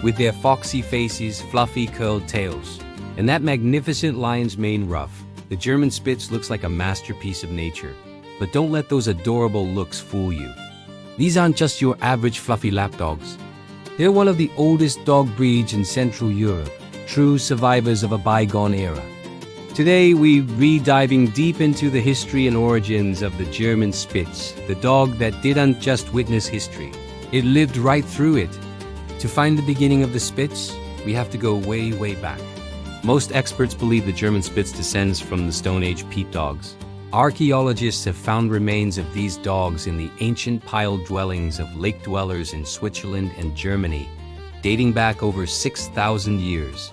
with their foxy faces, fluffy curled tails, and that magnificent lion's mane ruff. The German Spitz looks like a masterpiece of nature. But don't let those adorable looks fool you. These aren't just your average fluffy lapdogs. They're one of the oldest dog breeds in Central Europe, true survivors of a bygone era. Today, we're diving deep into the history and origins of the German Spitz, the dog that didn't just witness history. It lived right through it. To find the beginning of the Spitz, we have to go way, way back. Most experts believe the German Spitz descends from the Stone Age Peat dogs. Archaeologists have found remains of these dogs in the ancient pile dwellings of lake dwellers in Switzerland and Germany, dating back over 6,000 years.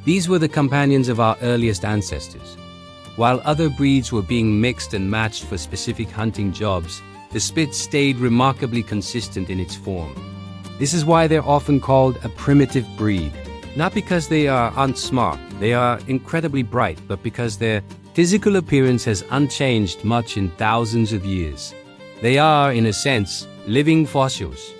These were the companions of our earliest ancestors. While other breeds were being mixed and matched for specific hunting jobs, the Spitz stayed remarkably consistent in its form. This is why they're often called a primitive breed. Not because they aren't smart, they are incredibly bright, but because their physical appearance has unchanged much in thousands of years. They are, in a sense, living fossils.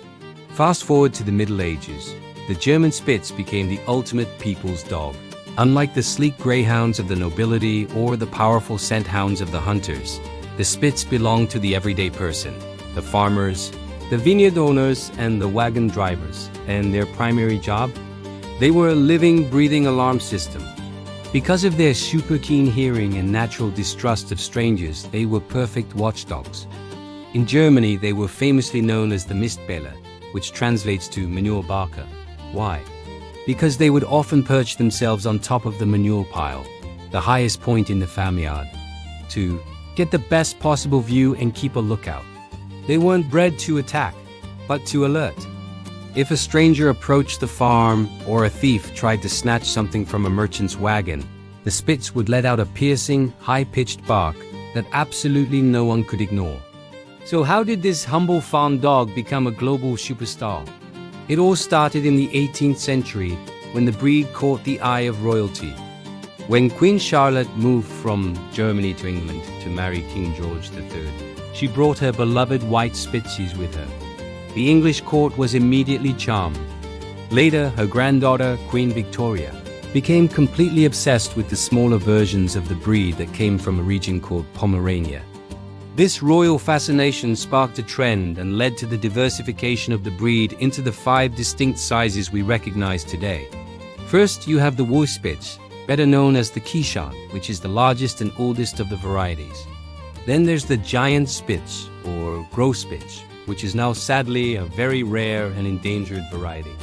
Fast forward to the Middle Ages. The German Spitz became the ultimate people's dog. Unlike the sleek greyhounds of the nobility or the powerful scent hounds of the hunters, the Spitz belonged to the everyday person, the farmers, the vineyard owners, and the wagon drivers. And their primary job? They were a living, breathing alarm system. Because of their super keen hearing and natural distrust of strangers, they were perfect watchdogs. In Germany, they were famously known as the Mistbeller, which translates to manure barker. Why? Because they would often perch themselves on top of the manure pile, the highest point in the farmyard, to get the best possible view and keep a lookout. They weren't bred to attack, but to alert. If a stranger approached the farm or a thief tried to snatch something from a merchant's wagon, the Spitz would let out a piercing, high-pitched bark that absolutely no one could ignore. So how did this humble farm dog become a global superstar? It all started in the 18th century when the breed caught the eye of royalty. When Queen Charlotte moved from Germany to England to marry King George III, she brought her beloved white Spitzes with her. The English court was immediately charmed. Later, her granddaughter, Queen Victoria, became completely obsessed with the smaller versions of the breed that came from a region called Pomerania. This royal fascination sparked a trend and led to the diversification of the breed into the 5 distinct sizes we recognize today. First, you have the Wolfspitz, better known as the Keeshond, which is the largest and oldest of the varieties. Then there's the giant Spitz, or Großspitz, which is now sadly a very rare and endangered variety.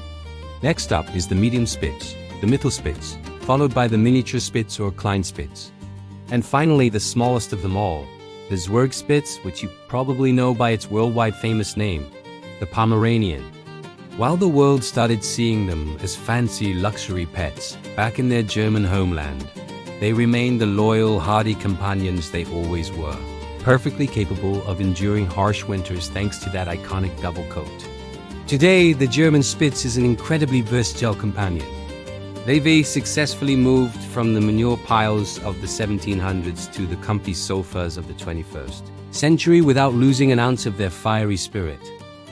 Next up is the medium Spitz, the Mittelspitz, followed by the miniature Spitz or Kleinspitz. And finally, the smallest of them all, the Zwergspitz, which you probably know by its worldwide famous name, the Pomeranian. While the world started seeing them as fancy luxury pets back in their German homeland, they remained the loyal, hardy companions they always were, perfectly capable of enduring harsh winters thanks to that iconic double coat. Today, the German Spitz is an incredibly versatile companion. They've successfully moved from the manure piles of the 1700s to the comfy sofas of the 21st century without losing an ounce of their fiery spirit.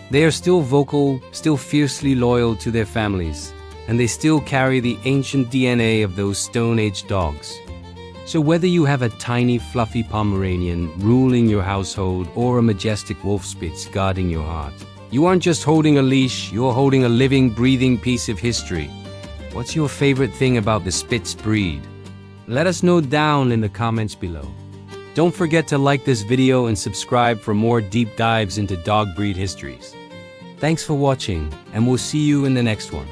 They are still vocal, still fiercely loyal to their families, and they still carry the ancient DNA of those Stone Age dogs. So whether you have a tiny, fluffy Pomeranian ruling your household or a majestic Wolfspitz guarding your heart, you aren't just holding a leash, you're holding a living, breathing piece of history. What's your favorite thing about the Spitz breed? Let us know down in the comments below. Don't forget to like this video and subscribe for more deep dives into dog breed histories. Thanks for watching, and we'll see you in the next one.